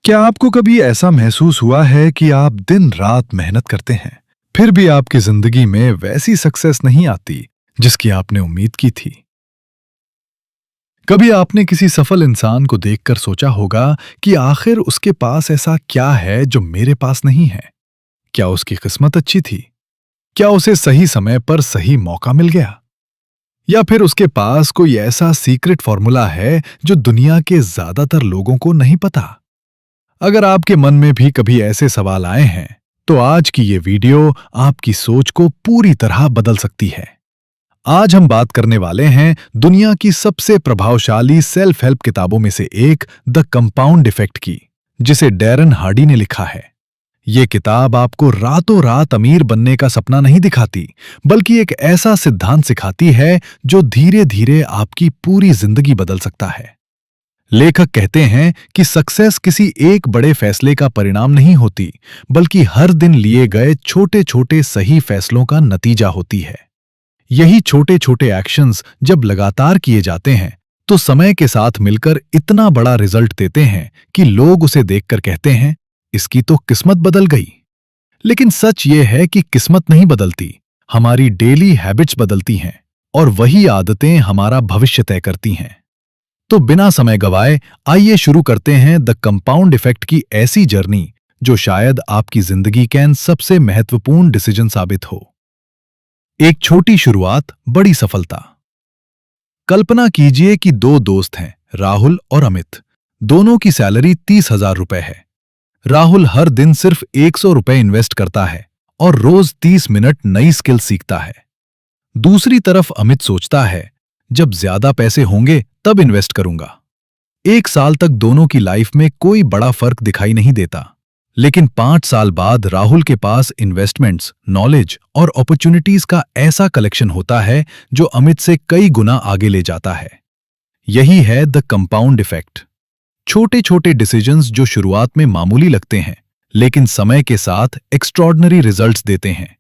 क्या आपको कभी ऐसा महसूस हुआ है कि आप दिन रात मेहनत करते हैं, फिर भी आपकी जिंदगी में वैसी सक्सेस नहीं आती जिसकी आपने उम्मीद की थी? कभी आपने किसी सफल इंसान को देखकर सोचा होगा कि आखिर उसके पास ऐसा क्या है जो मेरे पास नहीं है? क्या उसकी किस्मत अच्छी थी? क्या उसे सही समय पर सही मौका मिल गया? या फिर उसके पास कोई ऐसा सीक्रेट फॉर्मूला है जो दुनिया के ज्यादातर लोगों को नहीं पता? अगर आपके मन में भी कभी ऐसे सवाल आए हैं, तो आज की ये वीडियो आपकी सोच को पूरी तरह बदल सकती है। आज हम बात करने वाले हैं दुनिया की सबसे प्रभावशाली सेल्फ हेल्प किताबों में से एक, द कंपाउंड इफेक्ट की, जिसे डैरन हार्डी ने लिखा है। ये किताब आपको रातों रात अमीर बनने का सपना नहीं दिखाती, बल्कि एक ऐसा सिद्धांत सिखाती है जो धीरे धीरे आपकी पूरी जिंदगी बदल सकता है। लेखक कहते हैं कि सक्सेस किसी एक बड़े फैसले का परिणाम नहीं होती, बल्कि हर दिन लिए गए छोटे छोटे सही फैसलों का नतीजा होती है। यही छोटे छोटे एक्शंस जब लगातार किए जाते हैं, तो समय के साथ मिलकर इतना बड़ा रिजल्ट देते हैं कि लोग उसे देखकर कहते हैं, इसकी तो किस्मत बदल गई। लेकिन सच ये है कि किस्मत नहीं बदलती, हमारी डेली हैबिट्स बदलती हैं, और वही आदतें हमारा भविष्य तय करती हैं। तो बिना समय गवाए आइए शुरू करते हैं द कंपाउंड इफेक्ट की ऐसी जर्नी जो शायद आपकी जिंदगी के सबसे महत्वपूर्ण डिसीजन साबित हो। एक छोटी शुरुआत, बड़ी सफलता। कल्पना कीजिए कि दो दोस्त हैं, राहुल और अमित। दोनों की सैलरी 30,000 रुपए है। राहुल हर दिन सिर्फ 100 रुपए इन्वेस्ट करता है और रोज 30 मिनट नई स्किल सीखता है। दूसरी तरफ अमित सोचता है, जब ज्यादा पैसे होंगे तब इन्वेस्ट करूंगा। 1 साल तक दोनों की लाइफ में कोई बड़ा फर्क दिखाई नहीं देता, लेकिन 5 साल बाद राहुल के पास इन्वेस्टमेंट्स, नॉलेज और अपॉर्चुनिटीज का ऐसा कलेक्शन होता है जो अमित से कई गुना आगे ले जाता है। यही है द कंपाउंड इफेक्ट। छोटे छोटे डिसीजंस जो शुरुआत में मामूली लगते हैं, लेकिन समय के साथ एक्स्ट्रॉर्डिनरी रिजल्ट्स देते हैं।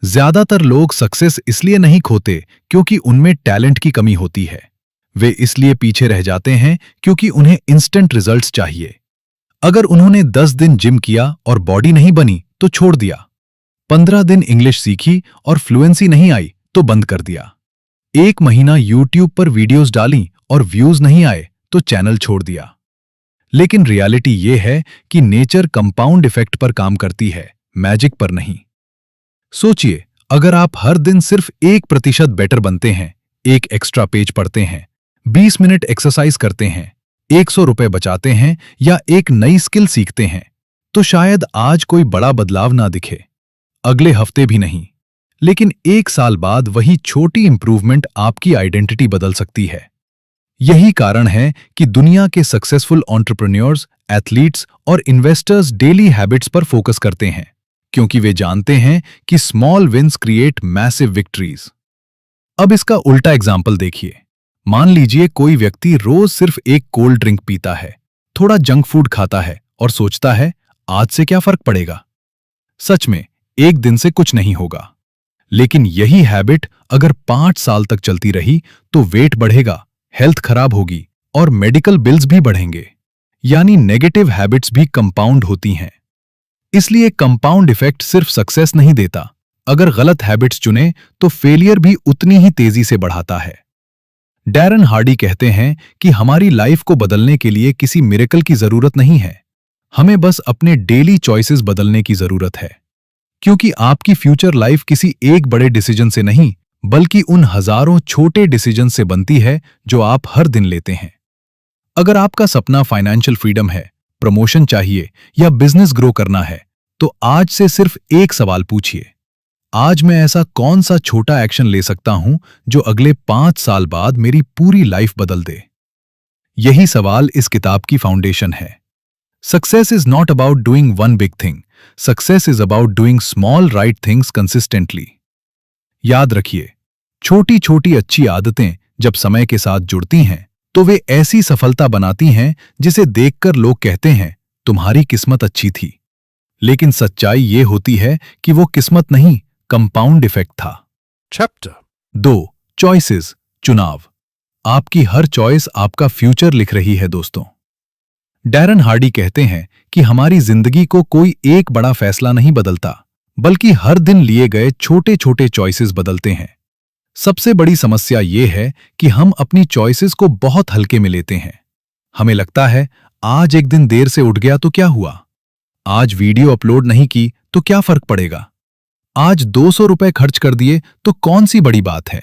ज्यादातर लोग सक्सेस इसलिए नहीं खोते क्योंकि उनमें टैलेंट की कमी होती है। वे इसलिए पीछे रह जाते हैं क्योंकि उन्हें इंस्टेंट रिजल्ट्स चाहिए। अगर उन्होंने 10 दिन जिम किया और बॉडी नहीं बनी तो छोड़ दिया। 15 दिन इंग्लिश सीखी और फ्लुएंसी नहीं आई तो बंद कर दिया। 1 महीना यूट्यूब पर वीडियोस डाली और व्यूज नहीं आए तो चैनल छोड़ दिया। लेकिन रियलिटी ये है कि नेचर कंपाउंड इफेक्ट पर काम करती है, मैजिक पर नहीं। सोचिए, अगर आप हर दिन सिर्फ 1% बेटर बनते हैं, एक एक्स्ट्रा पेज पढ़ते हैं, 20 मिनट एक्सरसाइज करते हैं, 100 रुपए बचाते हैं या एक नई स्किल सीखते हैं, तो शायद आज कोई बड़ा बदलाव ना दिखे, अगले हफ्ते भी नहीं, लेकिन 1 साल बाद वही छोटी इंप्रूवमेंट आपकी आइडेंटिटी बदल सकती है। यही कारण है कि दुनिया के सक्सेसफुल एंटरप्रेन्योर्स, एथलीट्स और इन्वेस्टर्स डेली हैबिट्स पर फोकस करते हैं, क्योंकि वे जानते हैं कि small wins create massive victories. अब इसका उल्टा एग्जाम्पल देखिए। मान लीजिए कोई व्यक्ति रोज सिर्फ एक कोल्ड ड्रिंक पीता है, थोड़ा जंक फूड खाता है और सोचता है, आज से क्या फर्क पड़ेगा। सच में एक दिन से कुछ नहीं होगा, लेकिन यही हैबिट अगर 5 साल तक चलती रही तो वेट बढ़ेगा, हेल्थ खराब होगी और मेडिकल बिल्स भी बढ़ेंगे। यानी नेगेटिव हैबिट्स भी कंपाउंड होती हैं। इसलिए कंपाउंड इफेक्ट सिर्फ सक्सेस नहीं देता, अगर गलत हैबिट्स चुने तो फेलियर भी उतनी ही तेजी से बढ़ाता है। डैरन हार्डी कहते हैं कि हमारी लाइफ को बदलने के लिए किसी मिरेकल की जरूरत नहीं है, हमें बस अपने डेली चॉइसेस बदलने की जरूरत है। क्योंकि आपकी फ्यूचर लाइफ किसी एक बड़े डिसीजन से नहीं, बल्कि उन हजारों छोटे डिसीजन से बनती है जो आप हर दिन लेते हैं। अगर आपका सपना फाइनेंशियल फ्रीडम है, प्रमोशन चाहिए या बिजनेस ग्रो करना है, तो आज से सिर्फ एक सवाल पूछिए, आज मैं ऐसा कौन सा छोटा एक्शन ले सकता हूं जो अगले 5 साल बाद मेरी पूरी लाइफ बदल दे। यही सवाल इस किताब की फाउंडेशन है। Success is not about doing one big thing, success is about doing small right things consistently. याद रखिए, छोटी छोटी अच्छी आदतें जब समय के साथ जुड़ती हैं तो वे ऐसी सफलता बनाती हैं जिसे देखकर लोग कहते हैं, तुम्हारी किस्मत अच्छी थी। लेकिन सच्चाई ये होती है कि वो किस्मत नहीं, कंपाउंड इफेक्ट था। Chapter 2. चॉइसेस, चुनाव। आपकी हर चॉइस आपका फ्यूचर लिख रही है दोस्तों। डैरन हार्डी कहते हैं कि हमारी जिंदगी को कोई एक बड़ा फैसला नहीं बदलता, बल्कि हर दिन लिए गए छोटे छोटे चॉइसेस बदलते हैं। सबसे बड़ी समस्या ये है कि हम अपनी चॉइसेस को बहुत हल्के में लेते हैं। हमें लगता है आज एक दिन देर से उठ गया तो क्या हुआ, आज वीडियो अपलोड नहीं की तो क्या फर्क पड़ेगा, आज 200 रुपए खर्च कर दिए तो कौन सी बड़ी बात है।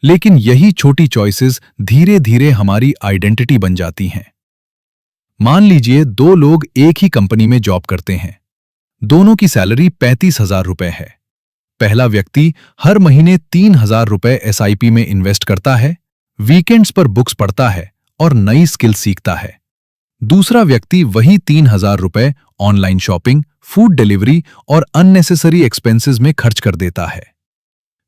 लेकिन यही छोटी चॉइसेस धीरे धीरे हमारी आइडेंटिटी बन जाती हैं। मान लीजिए दो लोग एक ही कंपनी में जॉब करते हैं। दोनों की सैलरी 35,000 रुपए है। पहला व्यक्ति हर महीने 3,000 रुपए एसआईपी में इन्वेस्ट करता है, वीकेंड्स पर बुक्स पढ़ता है और नई स्किल सीखता है। दूसरा व्यक्ति वही 3,000 रुपए ऑनलाइन शॉपिंग, फूड डिलीवरी और अननेसेसरी एक्सपेंसेस में खर्च कर देता है।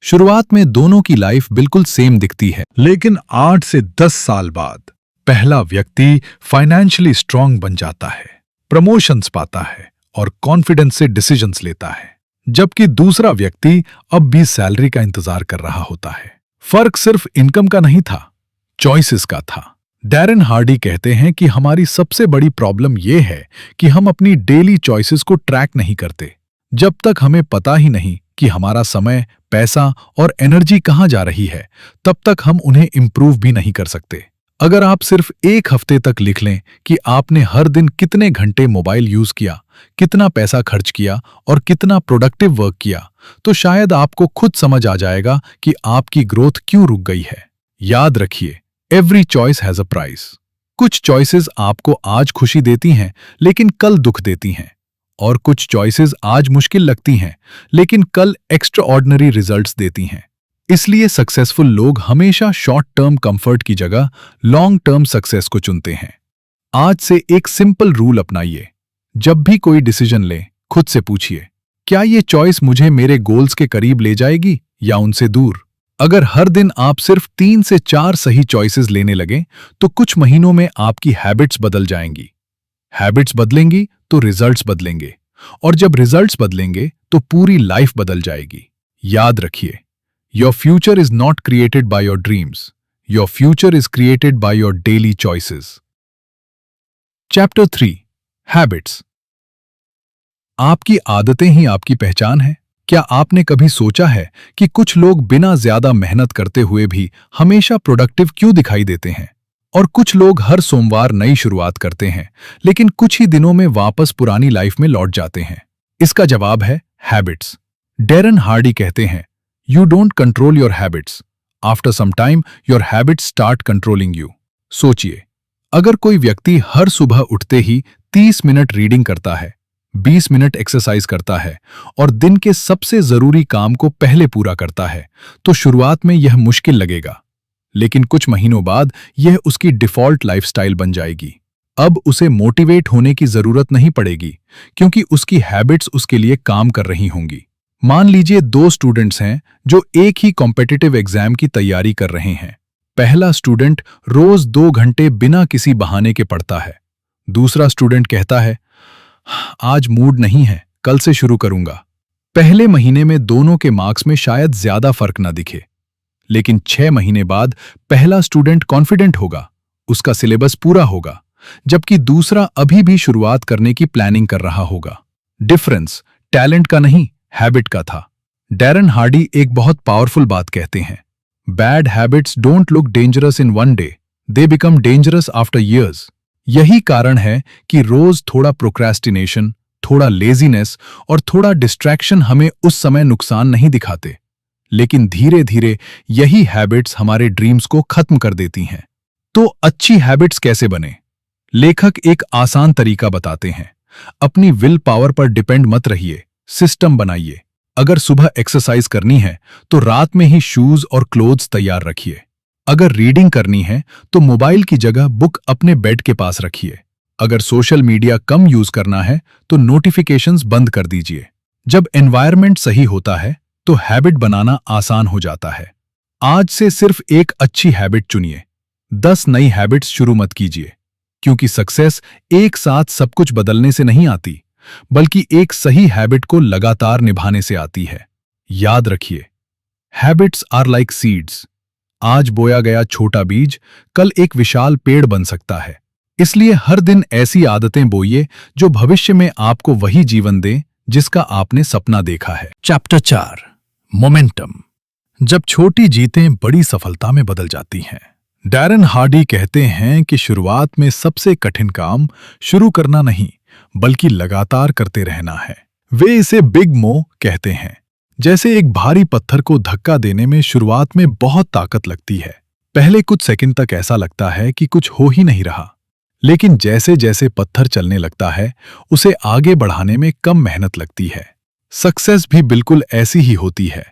शुरुआत में दोनों की लाइफ बिल्कुल सेम दिखती है, लेकिन 8 से 10 साल बाद पहला व्यक्ति फाइनेंशियली स्ट्रांग बन जाता है, प्रमोशंस पाता है और कॉन्फिडेंस से डिसीजंस लेता है, जबकि दूसरा व्यक्ति अब भी सैलरी का इंतजार कर रहा होता है। फर्क सिर्फ इनकम का नहीं था, चॉइसेस का था। डैरन हार्डी कहते हैं कि हमारी सबसे बड़ी प्रॉब्लम यह है कि हम अपनी डेली चॉइसेस को ट्रैक नहीं करते। जब तक हमें पता ही नहीं कि हमारा समय, पैसा और एनर्जी कहां जा रही है, तब तक हम उन्हें इंप्रूव भी नहीं कर सकते। अगर आप सिर्फ एक हफ्ते तक लिख लें कि आपने हर दिन कितने घंटे मोबाइल यूज किया, कितना पैसा खर्च किया और कितना प्रोडक्टिव वर्क किया, तो शायद आपको खुद समझ आ जाएगा कि आपकी ग्रोथ क्यों रुक गई है। याद रखिए, every choice has a price. कुछ चॉइसेस आपको आज खुशी देती हैं, लेकिन कल दुख देती हैं, और कुछ चॉइसेस आज मुश्किल लगती हैं, लेकिन कल एक्स्ट्राऑर्डिनरी रिजल्ट्स देती हैं। इसलिए सक्सेसफुल लोग हमेशा शॉर्ट टर्म कंफर्ट की जगह लॉन्ग टर्म सक्सेस को चुनते हैं। आज से एक सिंपल रूल अपनाइए। जब भी कोई डिसीजन लें, खुद से पूछिए, क्या ये चॉइस मुझे मेरे गोल्स के करीब ले जाएगी या उनसे दूर? अगर हर दिन आप सिर्फ 3 से 4 सही चॉइसेस लेने लगें, तो कुछ महीनों में आपकी हैबिट्स बदल जाएंगी। हैबिट्स बदलेंगी तो रिजल्ट्स बदलेंगे, और जब रिजल्ट्स बदलेंगे तो पूरी लाइफ बदल जाएगी। याद रखिए, your future is not created by your dreams. Your future is created by your daily choices. Chapter 3. Habits. आपकी आदतें ही आपकी पहचान है। क्या आपने कभी सोचा है कि कुछ लोग बिना ज्यादा मेहनत करते हुए भी हमेशा प्रोडक्टिव क्यों दिखाई देते हैं, और कुछ लोग हर सोमवार नई शुरुआत करते हैं, लेकिन कुछ ही दिनों में वापस पुरानी लाइफ में लौट जाते हैं? इसका जवाब है हैबिट्स। डैरन हार्डी कहते हैं, You don't control your habits. After some time, your habits start controlling you. सोचिए, अगर कोई व्यक्ति हर सुबह उठते ही 30 मिनट रीडिंग करता है, 20 मिनट एक्सरसाइज करता है और दिन के सबसे जरूरी काम को पहले पूरा करता है, तो शुरुआत में यह मुश्किल लगेगा, लेकिन कुछ महीनों बाद यह उसकी डिफॉल्ट लाइफस्टाइल बन जाएगी। अब उसे मोटिवेट होने की जरूरत नहीं पड़ेगी, क्योंकि उसकी हैबिट्स उसके लिए काम कर रही होंगी। मान लीजिए 2 स्टूडेंट्स हैं जो एक ही कॉम्पिटिटिव एग्जाम की तैयारी कर रहे हैं। पहला स्टूडेंट रोज 2 घंटे बिना किसी बहाने के पढ़ता है। दूसरा स्टूडेंट कहता है, आज मूड नहीं है, कल से शुरू करूंगा। पहले महीने में दोनों के मार्क्स में शायद ज्यादा फर्क ना दिखे, लेकिन 6 महीने बाद पहला स्टूडेंट कॉन्फिडेंट होगा, उसका सिलेबस पूरा होगा, जबकि दूसरा अभी भी शुरुआत करने की प्लानिंग कर रहा होगा। डिफरेंस टैलेंट का नहीं, हैबिट का था। डैरन हार्डी एक बहुत पावरफुल बात कहते हैं, bad habits don't look dangerous in one day, they become dangerous after years. यही कारण है कि रोज थोड़ा प्रोक्रेस्टिनेशन, थोड़ा लेजीनेस और थोड़ा डिस्ट्रैक्शन हमें उस समय नुकसान नहीं दिखाते, लेकिन धीरे धीरे यही हैबिट्स हमारे ड्रीम्स को खत्म कर देती हैं। तो अच्छी हैबिट्स कैसे बने? लेखक एक आसान तरीका बताते हैं। अपनी विल पावर पर डिपेंड मत रहिए, सिस्टम बनाइए। अगर सुबह एक्सरसाइज करनी है तो रात में ही शूज और क्लोथ्स तैयार रखिए। अगर रीडिंग करनी है तो मोबाइल की जगह बुक अपने बेड के पास रखिए। अगर सोशल मीडिया कम यूज करना है तो नोटिफिकेशंस बंद कर दीजिए। जब एनवायरनमेंट सही होता है तो हैबिट बनाना आसान हो जाता है। आज से सिर्फ एक अच्छी हैबिट चुनिए, 10 नई हैबिट्स शुरू मत कीजिए, क्योंकि सक्सेस एक साथ सब कुछ बदलने से नहीं आती, बल्कि एक सही हैबिट को लगातार निभाने से आती है। याद रखिए, हैबिट्स आर लाइक सीड्स। आज बोया गया छोटा बीज कल एक विशाल पेड़ बन सकता है। इसलिए हर दिन ऐसी आदतें बोइए जो भविष्य में आपको वही जीवन दें जिसका आपने सपना देखा है। Chapter 4 momentum. जब छोटी जीतें बड़ी सफलता में बदल जाती हैं। डैरेन हार्डी कहते हैं कि शुरुआत में सबसे कठिन काम शुरू करना नहीं, बल्कि लगातार करते रहना है। वे इसे बिग मो कहते हैं। जैसे एक भारी पत्थर को धक्का देने में शुरुआत में बहुत ताकत लगती है। पहले कुछ सेकंड तक ऐसा लगता है कि कुछ हो ही नहीं रहा, लेकिन जैसे जैसे पत्थर चलने लगता है, उसे आगे बढ़ाने में कम मेहनत लगती है। सक्सेस भी बिल्कुल ऐसी ही होती है।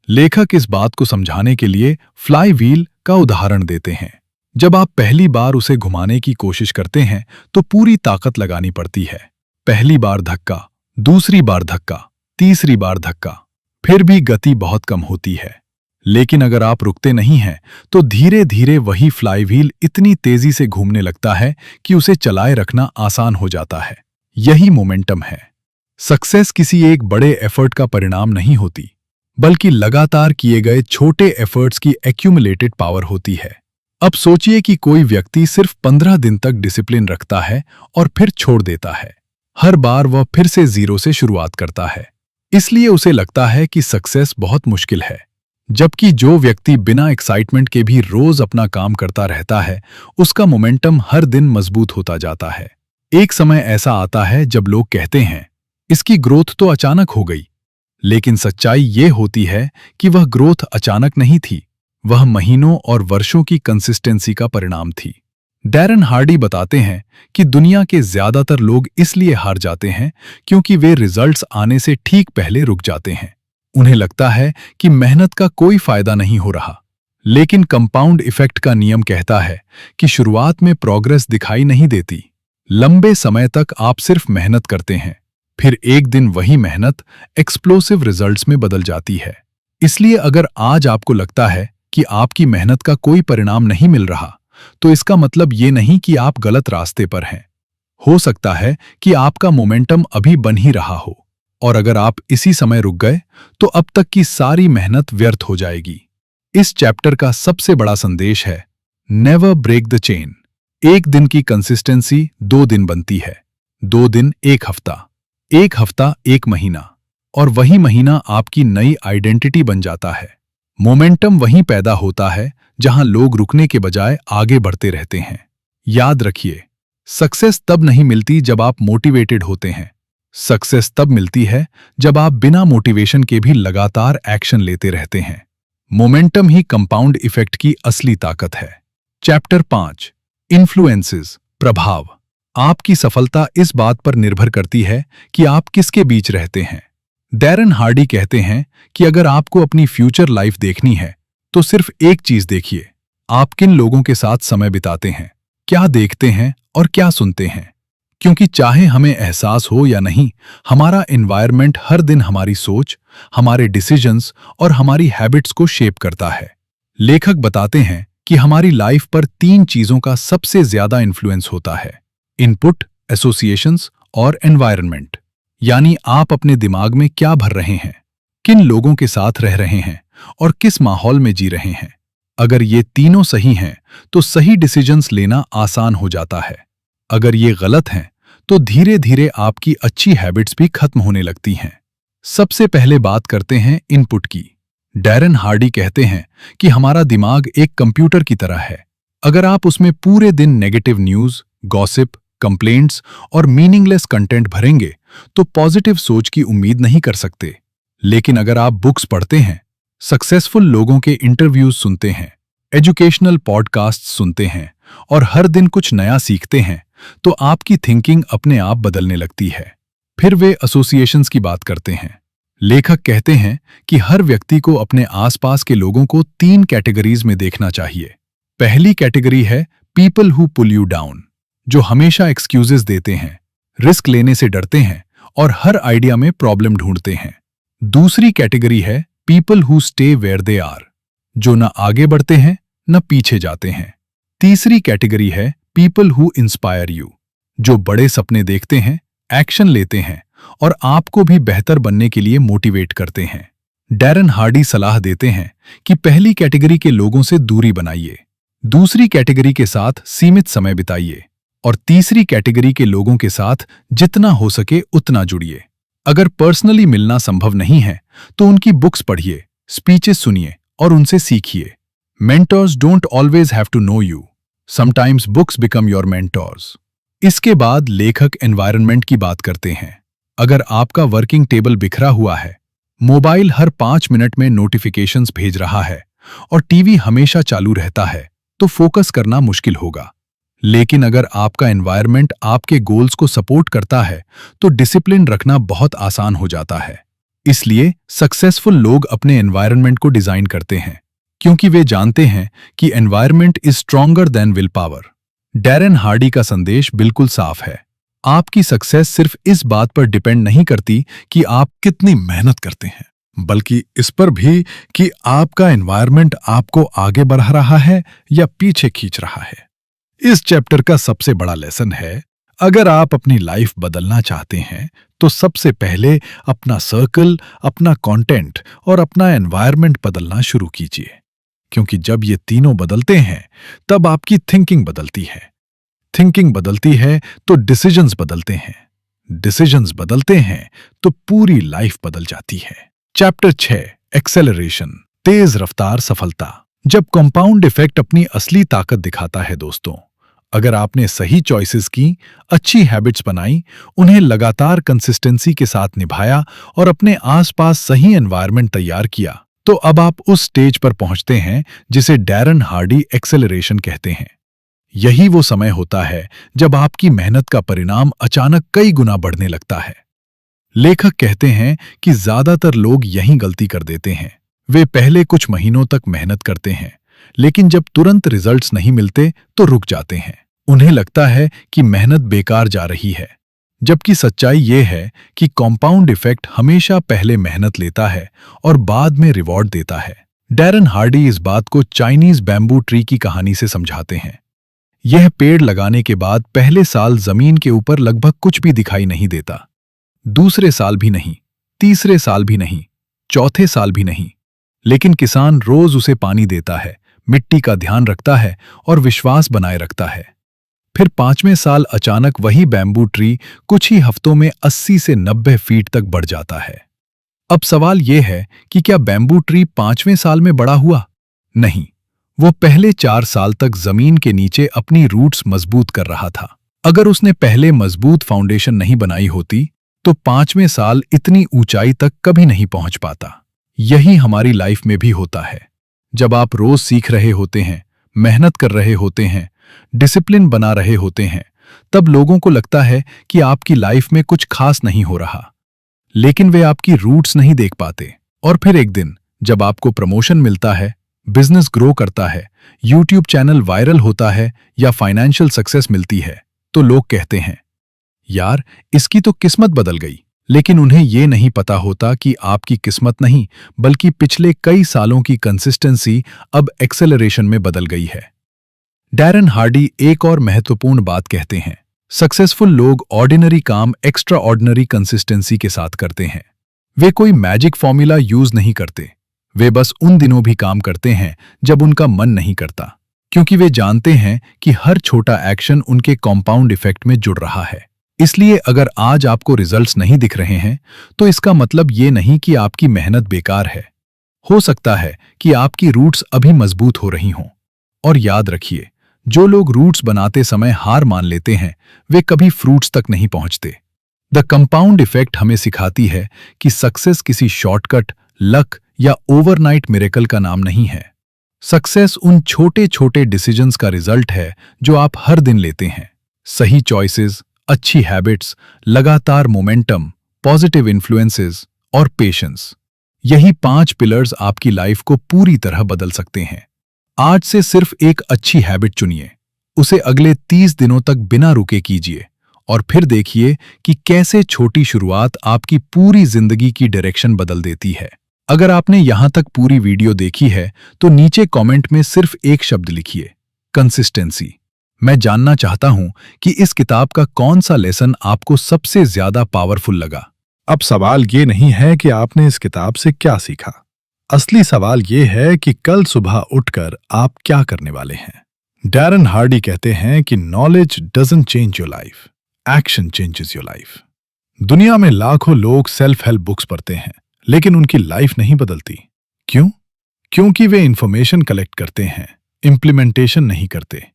लेखक इस बात को समझाने के लिए फ्लाई व्हील का उदाहरण देते हैं। जब आप पहली बार उसे घुमाने की कोशिश करते हैं तो पूरी ताकत लगानी पड़ती है। पहली बार धक्का, दूसरी बार धक्का, तीसरी बार धक्का, फिर भी गति बहुत कम होती है। लेकिन अगर आप रुकते नहीं हैं तो धीरे धीरे वही फ्लाई व्हील इतनी तेजी से घूमने लगता है कि उसे चलाए रखना आसान हो जाता है। यही मोमेंटम है। सक्सेस किसी एक बड़े एफर्ट का परिणाम नहीं होती, बल्कि लगातार किए गए छोटे एफर्ट्स की एक्यूमुलेटेड पावर होती है। अब सोचिए कि कोई व्यक्ति सिर्फ 15 दिन तक डिसिप्लिन रखता है और फिर छोड़ देता है। हर बार वह फिर से जीरो से शुरुआत करता है, इसलिए उसे लगता है कि सक्सेस बहुत मुश्किल है। जबकि जो व्यक्ति बिना एक्साइटमेंट के भी रोज अपना काम करता रहता है, उसका मोमेंटम हर दिन मजबूत होता जाता है। एक समय ऐसा आता है जब लोग कहते हैं, इसकी ग्रोथ तो अचानक हो गई। लेकिन सच्चाई ये होती है कि वह ग्रोथ अचानक नहीं थी, वह महीनों और वर्षों की कंसिस्टेंसी का परिणाम थी। डैरेन हार्डी बताते हैं कि दुनिया के ज्यादातर लोग इसलिए हार जाते हैं क्योंकि वे रिजल्ट्स आने से ठीक पहले रुक जाते हैं। उन्हें लगता है कि मेहनत का कोई फायदा नहीं हो रहा। लेकिन कंपाउंड इफेक्ट का नियम कहता है कि शुरुआत में प्रोग्रेस दिखाई नहीं देती। लंबे समय तक आप सिर्फ मेहनत करते हैं, फिर एक दिन वही मेहनत एक्सप्लोसिव रिजल्ट्स में बदल जाती है। इसलिए अगर आज आपको लगता है कि आपकी मेहनत का कोई परिणाम नहीं मिल रहा, तो इसका मतलब ये नहीं कि आप गलत रास्ते पर हैं। हो सकता है कि आपका मोमेंटम अभी बन ही रहा हो, और अगर आप इसी समय रुक गए तो अब तक की सारी मेहनत व्यर्थ हो जाएगी। इस चैप्टर का सबसे बड़ा संदेश है, नेवर ब्रेक द चेन। एक दिन की कंसिस्टेंसी 2 दिन बनती है, 2 दिन 1 हफ्ता, 1 हफ्ता 1 महीना, और वही महीना आपकी नई आइडेंटिटी बन जाता है। मोमेंटम वहीं पैदा होता है जहां लोग रुकने के बजाय आगे बढ़ते रहते हैं। याद रखिए, सक्सेस तब नहीं मिलती जब आप मोटिवेटेड होते हैं। सक्सेस तब मिलती है जब आप बिना मोटिवेशन के भी लगातार एक्शन लेते रहते हैं। मोमेंटम ही कंपाउंड इफेक्ट की असली ताकत है। चैप्टर 5 इन्फ्लुएंसेस, प्रभाव। आपकी सफलता इस बात पर निर्भर करती है कि आप किसके बीच रहते हैं। डैरेन हार्डी कहते हैं कि अगर आपको अपनी फ्यूचर लाइफ देखनी है तो सिर्फ एक चीज देखिए, आप किन लोगों के साथ समय बिताते हैं, क्या देखते हैं और क्या सुनते हैं। क्योंकि चाहे हमें एहसास हो या नहीं, हमारा एनवायरनमेंट हर दिन हमारी सोच, हमारे डिसीजंस और हमारी हैबिट्स को शेप करता है। लेखक बताते हैं कि हमारी लाइफ पर 3 चीजों का सबसे ज्यादा इन्फ्लुएंस होता है, इनपुट, एसोसिएशंस और एनवायरनमेंट। यानी आप अपने दिमाग में क्या भर रहे हैं, किन लोगों के साथ रह रहे हैं और किस माहौल में जी रहे हैं। अगर ये तीनों सही हैं तो सही डिसीजंस लेना आसान हो जाता है। अगर ये गलत हैं तो धीरे धीरे आपकी अच्छी हैबिट्स भी खत्म होने लगती हैं। सबसे पहले बात करते हैं इनपुट की। डैरेन हार्डी कहते हैं कि हमारा दिमाग एक कंप्यूटर की तरह है। अगर आप उसमें पूरे दिन नेगेटिव न्यूज, गॉसिप, कंप्लेंट्स और मीनिंगलेस कंटेंट भरेंगे तो पॉजिटिव सोच की उम्मीद नहीं कर सकते। लेकिन अगर आप बुक्स पढ़ते हैं, सक्सेसफुल लोगों के इंटरव्यूज सुनते हैं, एजुकेशनल पॉडकास्ट सुनते हैं और हर दिन कुछ नया सीखते हैं, तो आपकी थिंकिंग अपने आप बदलने लगती है। फिर वे एसोसिएशंस की बात करते हैं। लेखक कहते हैं कि हर व्यक्ति को अपने आसपास के लोगों को 3 कैटेगरीज में देखना चाहिए। पहली कैटेगरी है people who pull you down, जो हमेशा एक्सक्यूजेस देते हैं, रिस्क लेने से डरते हैं और हर आइडिया में प्रॉब्लम ढूंढते हैं। दूसरी कैटेगरी है people who stay where they are, जो न आगे बढ़ते हैं न पीछे जाते हैं। तीसरी कैटेगरी है पीपल हु इंस्पायर यू, जो बड़े सपने देखते हैं, एक्शन लेते हैं और आपको भी बेहतर बनने के लिए मोटिवेट करते हैं। डैरेन हार्डी सलाह देते हैं कि पहली कैटेगरी के लोगों से दूरी बनाइए, दूसरी कैटेगरी के साथ सीमित समय बिताइए और तीसरी कैटेगरी के लोगों के साथ जितना हो सके उतना जुड़िए। अगर पर्सनली मिलना संभव नहीं है तो उनकी बुक्स पढ़िए, स्पीचेस सुनिए और उनसे सीखिए। Mentors don't always have to know you, sometimes books become your mentors. इसके बाद लेखक एनवायरनमेंट की बात करते हैं। अगर आपका वर्किंग टेबल बिखरा हुआ है, मोबाइल हर 5 मिनट में नोटिफिकेशंस भेज रहा है और टीवी हमेशा चालू रहता है, तो फोकस करना मुश्किल होगा। लेकिन अगर आपका एनवायरनमेंट आपके गोल्स को सपोर्ट करता है तो डिसिप्लिन रखना बहुत आसान हो जाता है। इसलिए सक्सेसफुल लोग अपने एनवायरनमेंट को डिजाइन करते हैं, क्योंकि वे जानते हैं कि environment is stronger than willpower. Darren Hardy का संदेश बिल्कुल साफ है। आपकी सक्सेस सिर्फ इस बात पर डिपेंड नहीं करती कि आप कितनी मेहनत करते हैं, बल्कि इस पर भी कि आपका एनवायरनमेंट आपको आगे बढ़ा रहा है या पीछे खींच रहा है। इस चैप्टर का सबसे बड़ा लेसन है, अगर आप अपनी लाइफ बदलना चाहते हैं तो सबसे पहले अपना सर्कल, अपना कंटेंट और अपना एनवायरनमेंट बदलना शुरू कीजिए। क्योंकि जब ये तीनों बदलते हैं तब आपकी थिंकिंग बदलती है। थिंकिंग बदलती है तो डिसीजंस बदलते हैं। डिसीजंस बदलते हैं तो पूरी लाइफ बदल जाती है। चैप्टर 6, एक्सेलरेशन, तेज रफ्तार सफलता। जब कंपाउंड इफेक्ट अपनी असली ताकत दिखाता है दोस्तों, अगर आपने सही चॉइसेस की, अच्छी हैबिट्स बनाई, उन्हें लगातार कंसिस्टेंसी के साथ निभाया और अपने आसपास सही एनवायरनमेंट तैयार किया, तो अब आप उस स्टेज पर पहुंचते हैं जिसे डैरेन हार्डी एक्सेलरेशन कहते हैं। यही वो समय होता है जब आपकी मेहनत का परिणाम अचानक कई गुना बढ़ने लगता है। लेखक कहते हैं कि ज्यादातर लोग यही गलती कर देते हैं। वे पहले कुछ महीनों तक मेहनत करते हैं, लेकिन जब तुरंत रिजल्ट्स नहीं मिलते तो रुक जाते हैं। उन्हें लगता है कि मेहनत बेकार जा रही है, जबकि सच्चाई ये है कि कंपाउंड इफेक्ट हमेशा पहले मेहनत लेता है और बाद में रिवॉर्ड देता है। डैरेन हार्डी इस बात को चाइनीज बैम्बू ट्री की कहानी से समझाते हैं। यह पेड़ लगाने के बाद पहले साल जमीन के ऊपर लगभग कुछ भी दिखाई नहीं देता, दूसरे साल भी नहीं, तीसरे साल भी नहीं, चौथे साल भी नहीं, लेकिन किसान रोज उसे पानी देता है, मिट्टी का ध्यान रखता है और विश्वास बनाए रखता है। फिर 5वें साल अचानक वही बैम्बू ट्री कुछ ही हफ्तों में 80 से 90 फीट तक बढ़ जाता है। अब सवाल यह है कि क्या बैम्बू ट्री 5वें साल में बड़ा हुआ? नहीं, वो पहले 4 साल तक जमीन के नीचे अपनी रूट्स मजबूत कर रहा था। अगर उसने पहले मजबूत फाउंडेशन नहीं बनाई होती तो 5वें साल इतनी ऊंचाई तक कभी नहीं पहुंच पाता। यही हमारी लाइफ में भी होता है। जब आप रोज सीख रहे होते हैं, मेहनत कर रहे होते हैं, डिसिप्लिन बना रहे होते हैं, तब लोगों को लगता है कि आपकी लाइफ में कुछ खास नहीं हो रहा, लेकिन वे आपकी रूट्स नहीं देख पाते। और फिर एक दिन जब आपको प्रमोशन मिलता है, बिजनेस ग्रो करता है, यूट्यूब चैनल वायरल होता है या फाइनेंशियल सक्सेस मिलती है, तो लोग कहते हैं, यार इसकी तो किस्मत बदल गई। लेकिन उन्हें यह नहीं पता होता कि आपकी किस्मत नहीं, बल्कि पिछले कई सालों की कंसिस्टेंसी अब एक्सेलरेशन में बदल गई है। डैरेन हार्डी एक और महत्वपूर्ण बात कहते हैं, सक्सेसफुल लोग ऑर्डिनरी काम एक्स्ट्रा ऑर्डिनरी कंसिस्टेंसी के साथ करते हैं। वे कोई मैजिक फॉर्मूला यूज नहीं करते, वे बस उन दिनों भी काम करते हैं जब उनका मन नहीं करता, क्योंकि वे जानते हैं कि हर छोटा एक्शन उनके कंपाउंड इफेक्ट में जुड़ रहा है। इसलिए अगर आज आपको रिजल्ट्स नहीं दिख रहे हैं तो इसका मतलब ये नहीं कि आपकी मेहनत बेकार है। हो सकता है कि आपकी रूट्स अभी मजबूत हो रही हों। और याद रखिए, जो लोग रूट्स बनाते समय हार मान लेते हैं वे कभी फ्रूट्स तक नहीं पहुंचते। द कंपाउंड इफेक्ट हमें सिखाती है कि सक्सेस किसी शॉर्टकट, लक या ओवरनाइट मिरेकल का नाम नहीं है। सक्सेस उन छोटे छोटे डिसीजंस का रिजल्ट है जो आप हर दिन लेते हैं। सही चॉइसेस, अच्छी हैबिट्स, लगातार मोमेंटम, पॉजिटिव इन्फ्लुएंसेस और पेशेंस, यही 5 पिलर्स आपकी लाइफ को पूरी तरह बदल सकते हैं। आज से सिर्फ एक अच्छी हैबिट चुनिए, उसे अगले 30 दिनों तक बिना रुके कीजिए और फिर देखिए कि कैसे छोटी शुरुआत आपकी पूरी जिंदगी की डायरेक्शन बदल देती है। अगर आपने यहां तक पूरी वीडियो देखी है तो नीचे कमेंट में सिर्फ एक शब्द लिखिए, कंसिस्टेंसी। मैं जानना चाहता हूं कि इस किताब का कौन सा लेसन आपको सबसे ज्यादा पावरफुल लगा। अब सवाल ये नहीं है कि आपने इस किताब से क्या सीखा, असली सवाल ये है कि कल सुबह उठकर आप क्या करने वाले हैं। डैरन हार्डी कहते हैं कि knowledge doesn't change your life, action changes your life. दुनिया में लाखों लोग सेल्फ हेल्प बुक्स पढ़ते हैं, लेकिन उनकी लाइफ नहीं बदलती। क्यों? क्योंकि वे इंफॉर्मेशन कलेक्ट करते हैं, इंप्लीमेंटेशन नहीं करते।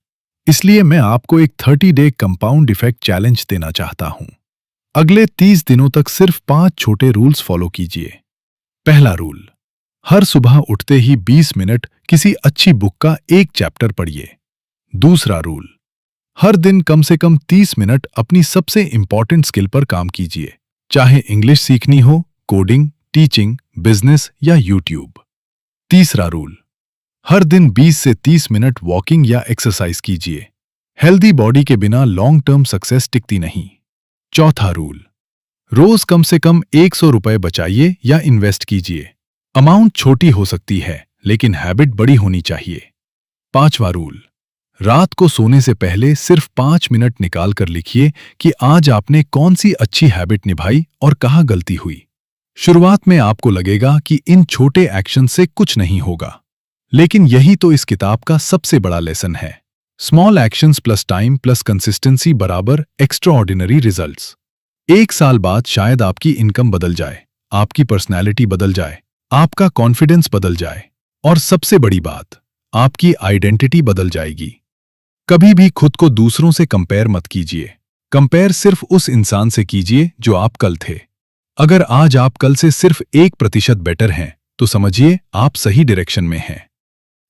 इसलिए मैं आपको एक 30-डे कंपाउंड इफेक्ट चैलेंज देना चाहता हूं। अगले 30 दिनों तक सिर्फ 5 छोटे रूल्स फॉलो कीजिए। पहला रूल, हर सुबह उठते ही 20 मिनट किसी अच्छी बुक का एक चैप्टर पढ़िए। दूसरा रूल, हर दिन कम से कम 30 मिनट अपनी सबसे इंपॉर्टेंट स्किल पर काम कीजिए, चाहे इंग्लिश सीखनी हो, कोडिंग, टीचिंग, बिजनेस या यूट्यूब। तीसरा रूल, हर दिन 20 से 30 मिनट वॉकिंग या एक्सरसाइज कीजिए। हेल्दी बॉडी के बिना लॉन्ग टर्म सक्सेस टिकती नहीं। चौथा रूल, रोज कम से कम 100 रुपए बचाइए या इन्वेस्ट कीजिए। अमाउंट छोटी हो सकती है, लेकिन हैबिट बड़ी होनी चाहिए। पांचवा रूल, रात को सोने से पहले सिर्फ 5 मिनट निकाल कर लिखिए कि आज आपने कौन सी अच्छी हैबिट निभाई और कहाँ गलती हुई। शुरुआत में आपको लगेगा कि इन छोटे एक्शन से कुछ नहीं होगा, लेकिन यही तो इस किताब का सबसे बड़ा लेसन है। Small actions plus time plus consistency बराबर एक्स्ट्राऑर्डिनरी रिजल्ट्स। 1 साल बाद शायद आपकी इनकम बदल जाए, आपकी पर्सनैलिटी बदल जाए, आपका कॉन्फिडेंस बदल जाए, और सबसे बड़ी बात, आपकी आइडेंटिटी बदल जाएगी। कभी भी खुद को दूसरों से कंपेयर मत कीजिए। कंपेयर सिर्फ उस इंसान से कीजिए जो आप कल थे। अगर आज आप कल से सिर्फ 1% बेटर हैं, तो समझिए आप सही डायरेक्शन में हैं।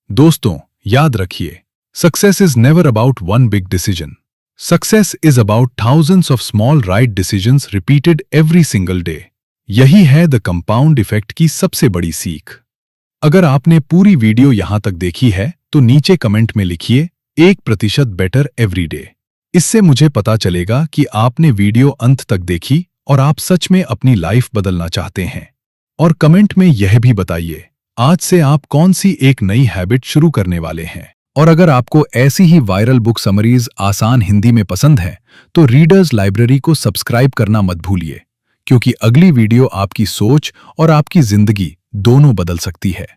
दोस्तों, याद रखिए, success is never about one big decision. Success is about thousands of small right decisions repeated every single day. यही है द कंपाउंड इफेक्ट की सबसे बड़ी सीख। अगर आपने पूरी वीडियो यहां तक देखी है, तो नीचे कमेंट में लिखिए 1% बेटर एवरी डे। इससे मुझे पता चलेगा कि आपने वीडियो अंत तक देखी और आप सच में अपनी लाइफ बदलना चाहते हैं। और कमेंट में यह भी बताइए, आज से आप कौन सी एक नई हैबिट शुरू करने वाले हैं। और अगर आपको ऐसी ही वायरल बुक समरीज आसान हिंदी में पसंद है, तो रीडर्स लाइब्रेरी को सब्सक्राइब करना मत भूलिए, क्योंकि अगली वीडियो आपकी सोच और आपकी जिंदगी दोनों बदल सकती है।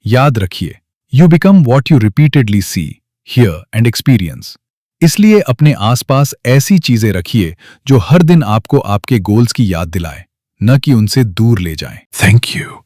याद रखिए, you become what you repeatedly see, hear and experience. इसलिए अपने आसपास ऐसी चीजें रखिए जो हर दिन आपको आपके गोल्स की याद दिलाए, न कि उनसे दूर ले जाएं। Thank you.